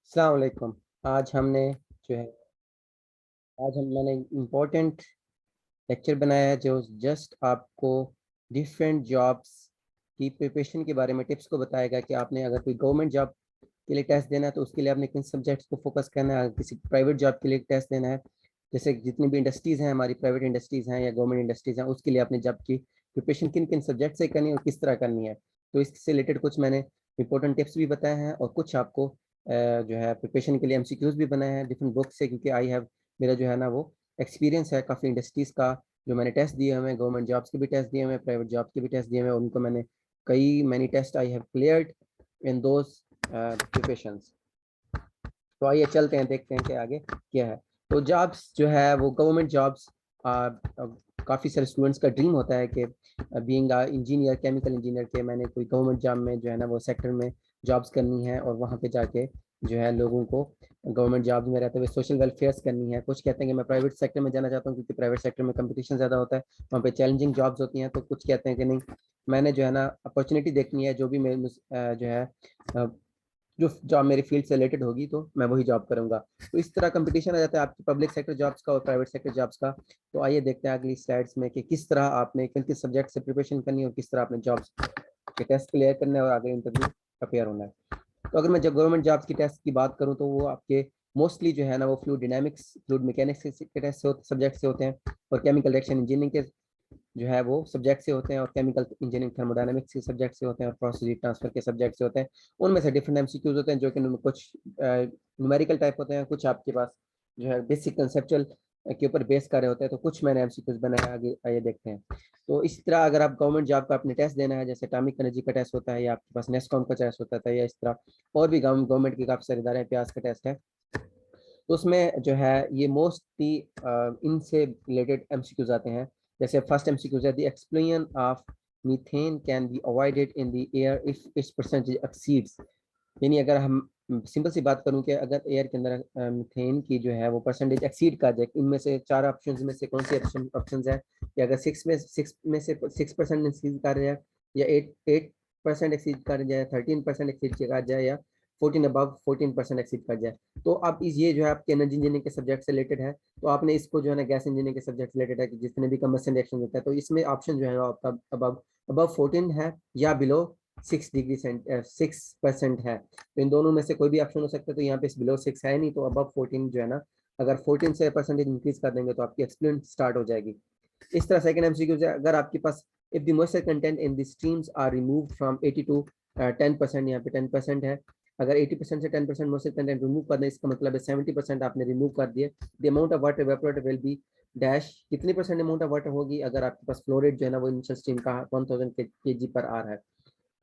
अस्सलाम वालेकुम। आज हमने जो है मैंने इम्पोर्टेंट लेक्चर बनाया है जो जस्ट आपको डिफरेंट जॉब्स की प्रिपरेशन के बारे में टिप्स को बताएगा कि आपने अगर कोई गवर्नमेंट जॉब के लिए टेस्ट देना है तो उसके लिए आपने किन सब्जेक्ट्स को फोकस करना है। अगर किसी प्राइवेट जॉब के लिए टेस्ट देना है, जैसे जितनी भी इंडस्ट्रीज़ हैं, हमारी प्राइवेट इंडस्ट्रीज़ हैं या गवर्नमेंट इंडस्ट्रीज़ हैं, उसके लिए आपने जॉब की प्रिपरेशन किन किन सब्जेक्ट से करनी है और किस तरह करनी है। तो इससे रिलेटेड कुछ मैंने इंपॉर्टेंट टिप्स भी बताए हैं और कुछ आपको जो है प्रिपरेशन के लिए एमसीक्यूज भी बनाए हैं डिफरेंट बुक्स से, क्योंकि आई हैव मेरा जो है ना वो एक्सपीरियंस है काफ़ी इंडस्ट्रीज़ का। जो मैंने टेस्ट दिए हुए हैं, गवर्नमेंट जॉब्स के भी टेस्ट दिए हुए हैं, प्राइवेट जॉब्स के भी टेस्ट दिए हुए हैं, उनको मैंने कई many test I have cleared in those preparations. तो आइए चलते हैं, देखते हैं कि आगे क्या है। तो जॉब्स जो है वो गवर्नमेंट जॉब्स काफ़ी सारे स्टूडेंट्स का ड्रीम होता है कि बीइंग इंजीनियर, केमिकल इंजीनियर के मैंने कोई गवर्नमेंट जॉब में जो है ना वो सेक्टर में जॉब्स करनी है और वहाँ पे जाके जो है लोगों को गवर्नमेंट जॉब में रहते हुए सोशल वेलफेयर्स करनी है। कुछ कहते हैं कि मैं प्राइवेट सेक्टर में जाना चाहता हूँ क्योंकि प्राइवेट सेक्टर में कंपटीशन ज़्यादा होता है, वहाँ पे चैलेंजिंग जॉब्स होती हैं। तो कुछ कहते हैं कि नहीं, मैंने जो है ना अपॉर्चुनिटी देखनी है, जो भी मेरे जो है जो जॉब मेरी फील्ड से रिलेटेड होगी तो मैं वही जॉब करूंगा। तो इस तरह कंपटीशन आ जाता है आपकी पब्लिक सेक्टर जॉब्स का और प्राइवेट सेक्टर जॉब्स का। तो आइए देखते हैं अगली स्लाइड्स में कि किस तरह आपने किन किस सब्जेक्ट से प्रिपरेशन करनी है और किस तरह आपने जॉब्स के टेस्ट क्लियर करना है और आगे इंटरव्यू प्रिपेयर होना है। तो अगर मैं जब गवर्नमेंट जॉब्स की टेस्ट की बात करूँ तो वो आपके मोस्टली जो है ना वो फ्लूइड डायनामिक्स, फ्लूइड मैकेनिक्स के टेस्ट से सब्जेक्ट से होते हैं और केमिकल रिएक्शन इंजीनियरिंग के जो है वो सब्जेक्ट से होते हैं और केमिकल इंजीनियरिंग थर्मोडायनामिक्स के सब्जेक्ट से होते हैं और प्रोसेस हीट ट्रांसफर के सब्जेक्ट से होते हैं। उनमें से डिफरेंट एमसीक्यूज होते हैं जो कि कुछ न्यूमेरिकल टाइप होते हैं, कुछ आपके पास जो है बेसिक कंसेप्चुअल के ऊपर बेस कर रहे होते हैं। तो कुछ मैंने एमसीक्यूज बनाया, आगे आइए देखते हैं। तो इस तरह अगर आप गवर्नमेंट जॉब का अपने टेस्ट देना है, जैसे एटॉमिक एनर्जी का टेस्ट होता है या आपके पास नेस्कॉम का टेस्ट होता है या इस तरह और भी गवर्नमेंट की काफ़ी सारे इदारे हैं, प्याज का टेस्ट है, तो उसमें जो है ये मोस्टली इनसे रिलेटेड एमसीक्यूज आते हैं। जैसे फर्स्ट एमसीक्यूज है, the explosion of methane can be avoided in the air if it's percentage exceeds. यानी अगर हम सिंपल सी बात करूं कि अगर एयर के अंदर मीथेन की जो है वो परसेंटेज एक्सीड कर जाए, इनमें से चार ऑप्शन में से कौन से ऑप्शन है कि अगर सिक्स परसेंट एक्सीड कर जाए या एट परसेंट एक्सीड कर जाए, 13% एक्सीड कर जाए या 14 अबव 14% एक्सीड कर जाए। तो अब इस ये जो है आपके एनर्जी इंजीनियरिंग के सब्जेक्ट से रिलेटेड है, तो आपने इसको जो है ना गैस इंजीनियरिंग के सब्जेक्ट से रिलेटेड है कि जितने भी कंबशन रिएक्शन होता है, तो इसमें ऑप्शन जो है आपका अबव अबव 14 है या बिलो 6% है। तो इन दोनों में से कोई भी ऑप्शन हो सकता है। तो यहाँ पे बिलो 6 है नहीं, तो अबव 14 जो है ना, अगर 14 से परसेंटेज इंक्रीज कर देंगे तो आपकी एक्सप्लेन स्टार्ट हो जाएगी। इस तरह सेकंड एमसीक्यू है, अगर आपके पास if the moisture content in the streams are removed from 80 to 10%, यहाँ पे 10% है। अगर 80% से 10% मॉइस्चर कंटेंट रिमूव कर दें, इसका मतलब है 70% आपने रिमूव कर दिए। The amount of water evaporated will be dash, कितनी परसेंट अमाउंट ऑफ वाटर होगी अगर आपके पास फ्लो रेट जो है ना वो इनिशियल स्ट्रीम का 1000 kg पर आ रहा है।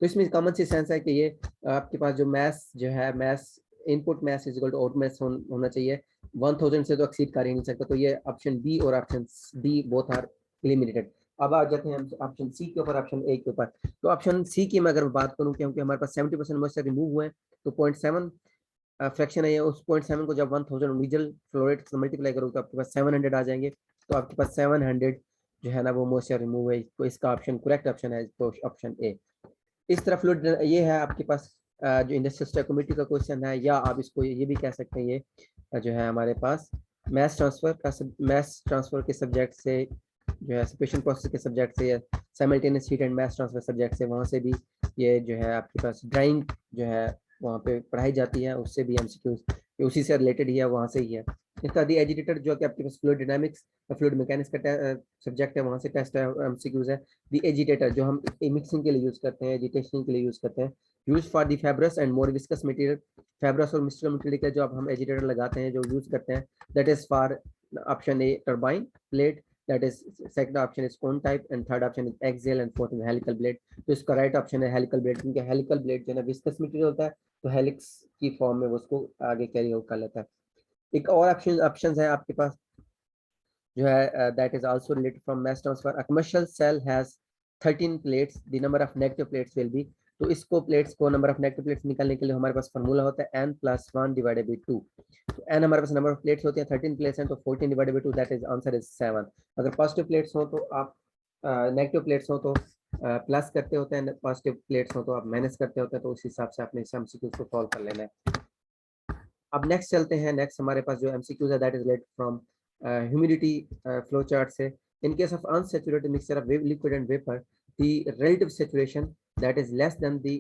तो इसमें कॉमन सी सेंस है कि ये आपके पास जो मैथ्स जो है, maths input maths is equal to out maths होना चाहिए, 1000 से तो एक्सीड कर ही नहीं सकता। तो ये ऑप्शन बी और option D both are eliminated. अब आ जाते हैं हम ऑप्शन सी के ऊपर, ऑप्शन ए के ऊपर। तो ऑप्शन सी की मैं अगर बात करूं, क्योंकि हमारे पास 70% मॉइस्चर रिमूव हुए हैं, तो 0.7 फ्रैक्शन है, उस 0.7 को जब 1000 मीजल फ्लोरेट से मल्टीप्लाई करोगे तो आपके पास 700 आ जाएंगे। तो आपके पास 700 जो है ना वो मॉइस्चर रिमूव है। तो इसका ऑप्शन करेक्ट ऑप्शन है तो ऑप्शन ए। इस तरह फ्लूइड ये है आपके पास जो इंडस्ट्रियल स्टैटिस्टिक्स का क्वेश्चन है, या आप इसको ये भी कह सकते हैं, ये जो है हमारे पास मैथ्स ट्रांसफर के सब्जेक्ट से जो है सेपरेशन प्रोसेस के सब्जेक्ट से या simultaneous heat and mass transfer subject से, वहाँ से भी ये जो है आपके पास ड्राइंग जो है वहाँ पे पढ़ाई जाती है, उससे भी एमसीक्यू उसी से रिलेटेड ही है, वहाँ से ही है। इसका दी एजिटेटर जो कि आपके पास फ्लूइड डायनामिक्स फ्लूइड मैकेनिक्स का सब्जेक्ट है, वहाँ से टेस्ट है एमसीक्यूज है। दी एजिटेटर जो हम मिक्सिंग के लिए यूज करते हैं, एजिटेशन के लिए यूज करते हैं, use for the fibres and more viscous material. Fibres और मिस्टर मटेरियल का जो अब हम एजिटेटर लगाते हैं, जो यूज करते हैं, that is for option A turbine plate, that is second option is cone type and third option is axial and fourth is helical blade। तो इसका राइट ऑप्शन है हेलिकल ब्लेड, क्योंकि हेलिकल ब्लेड जो है ना viscous material होता है, तो हेलिक्स की फॉर्म में वो उसको आगे कैरी आउट कर लेता है। एक और ऑप्शन है आपके पास जो है that is also related from mass transfer. A commercial cell has 13 plates, the number of negative plates will be. तो इसको प्लेट्स को नंबर ऑफ नेगेटिव प्लेट्स निकालने के लिए हमारे पास फार्मूला होता है n+1 डिवाइडेड बाई 2। तो n हमारे पास नंबर ऑफ प्लेट्स होती है, 13 प्लेट्स हैं, तो 14 divided by 2 that is answer is 7। अगर पॉजिटिव प्लेट्स हो तो आप नेगेटिव प्लेट्स हो तो प्लस करते होते हैं, पॉजिटिव प्लेट्स हो तो आप माइनस करते होते हैं। तो उस हिसाब से आपने इस एमसीक्यू को सॉल्व कर लेना है। अब नेक्स्ट चलते हैं, नेक्स्ट हमारे पास जो एमसीक्यूज है that is related from humidity flow chart से। In case of unsaturated mixture of liquid and vapour the relative saturation that is less than the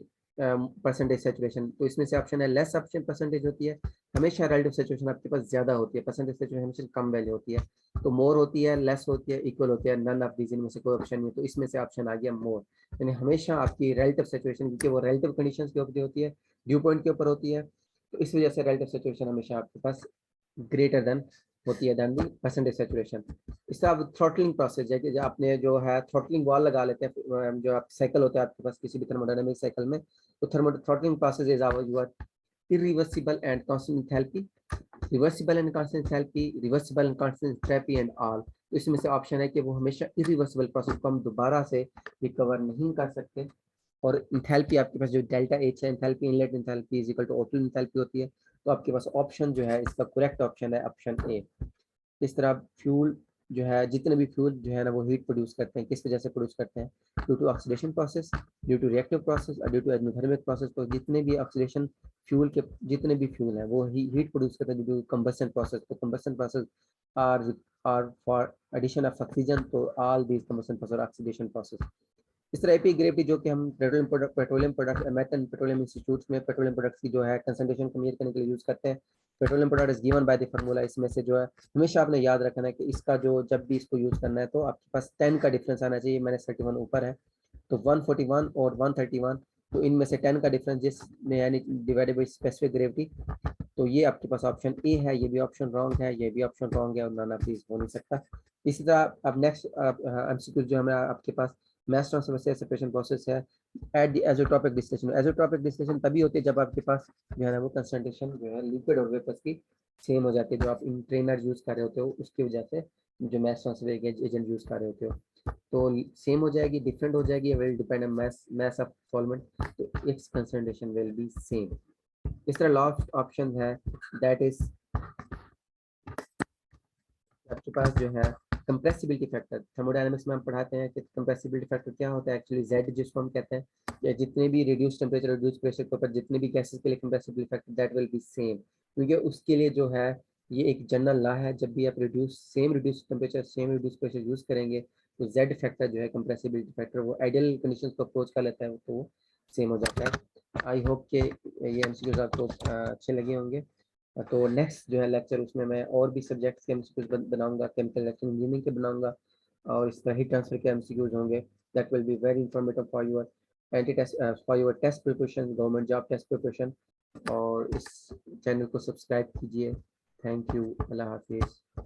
percentage saturation. तो इसमें से ऑप्शन है लेस ऑप्शन परसेंटेज होती है, हमेशा relative saturation आपके पास ज्यादा होती है, परसेंटेज सैचुरेशन हमेशा कम वैल्यू होती है। तो मोर होती है, लेस होती है, इक्वल होती है, नन ऑफ दीज इनमें से कोई ऑप्शन नहीं है। तो इसमें से ऑप्शन आ गया मोर, यानी हमेशा आपकी रिलेटिव सैचुरेशन, क्योंकि वो रिलेटिव कंडीशंस के ऊपर होती है, ड्यू पॉइंट के ऊपर होती है, तो इस वजह से रिलेटिव सैचुरेशन हमेशा आपके पास ग्रेटर देन होती है देन दी परसेंटेज सैचुरेशन। इसका अब थ्रॉटलिंग प्रोसेस है कि जो आपने जो है थ्रॉटलिंग वॉल लगा लेते हैं, जो आप साइकिल होता है आपके पास किसी भी थर्मोडायनामिक साइकिल में, तो throttling process is our irreversible and constant enthalpy, reversible and constant enthalpy, reversible and constant entropy and all। तो इसमें से ऑप्शन है कि वो हमेशा irreversible प्रोसेस को हम दोबारा से रिकवर नहीं कर सकते। और इंथैल्पी आपके पास जो डेल्टा एच है, enthalpy inlet enthalpy is equal to outlet enthalpy होती है। तो आपके पास ऑप्शन जो है इसका करेक्ट ऑप्शन है ऑप्शन ए। इस तरह फ्यूल जो है, जितने भी फ्यूल जो है ना वो हीट प्रोड्यूस करते हैं, किस वजह से प्रोड्यूस करते हैं? Due to oxidation process, due to reactive process और ड्यू टू एग्जोथर्मिक प्रोसेस। तो जितने भी ऑक्सीडेशन फ्यूल के जितने भी फ्यूल हैं वो हीट प्रोड्यूस करते हैं ड्यू टू कंबशन प्रोसेस। तो combustion process are for addition of oxygen, तो all these combustion process oxidation process. इस तरह एपी ग्रेविटी जो कि हम पेट्रोलियम प्रोडक्ट मेटन पेट्रोलियम इंस्टीट्यूट में पेट्रोलियम प्रोडक्ट्स की जो है कंसंट्रेशन को मेजर करने के लिए यूज करते हैं। Petroleum product is given by the formula. इसमें से जो है हमेशा आपने याद रखना है कि इसका जो जब भी इसको यूज करना है तो आपके पास 10 का डिफरेंस आना चाहिए, मैंने 31 ऊपर है तो 141 और 131, तो इनमें से 10 का डिफरेंस जिसमें यानी डिवाइडेड बाई स्पेसिफिक ग्रेविटी। तो ये आपके पास ऑप्शन ए है, ये भी ऑप्शन रॉन्ग है, ये भी ऑप्शन रॉन्ग है और नन ऑफ दिस हो नहीं सकता। इसी तरह अब नेक्स्ट एमसीक्यू जो हमें आपके पास mass transfer से सेपरेशन प्रोसेस है at the azeotropic distillation. Azeotropic distillation तभी होती है जब आपके पास जो है ना वो कंसंट्रेशन जो है लिक्विड और वेपर्स की सेम हो जाती है, जो आप इन ट्रेनर यूज कर रहे होते हो उसकी वजह से जो मैस ट्रांसफर एजेंट यूज कर रहे होते हो तो सेम हो जाएगी, डिफरेंट हो जाएगी, will depend on mass of solvent, तो its concentration will be same. इस तरह लास्ट ऑप्शन है दैट इज आपके पास जो है कंप्रेसिबिलिटी फैक्टर। थर्मोडायनामिक्स में हम पढ़ाते हैं कि कंप्रेसिबिलिटी फैक्टर क्या होता है, एक्चुअली जेड जिसको हम कहते हैं, या जितने भी रिड्यूस टेम्परेचर रिड्यूस प्रेशर के ऊपर जितने भी गैसेस के लिए compressibility factor that will be same, क्योंकि उसके लिए जो है ये एक जनरल लॉ है, जब भी आप reduce temperature same reduce pressure use करेंगे तो जेड फैक्टर जो है कंप्रेसिबिलिटी फैक्टर वो आइडियल कंडीशंस को अप्रोच कर लेता है तो वो सेम हो जाता है। आई होप के ये एमसीक्यूज आपको अच्छे लगे होंगे। तो नेक्स्ट जो है लेक्चर उसमें मैं और भी सब्जेक्ट्स के एमसीक्यूज बनाऊंगा, केमिकल इलेक्ट्रिकल इंजीनियरिंग के बनाऊंगा और इस तरह हीट ट्रांसफर के एमसीक्यूज होंगे। That will be very informative for your anti test for your test preparation, government job test preparation. और इस चैनल को सब्सक्राइब कीजिए। थैंक यू, अल्लाह हाफिज़।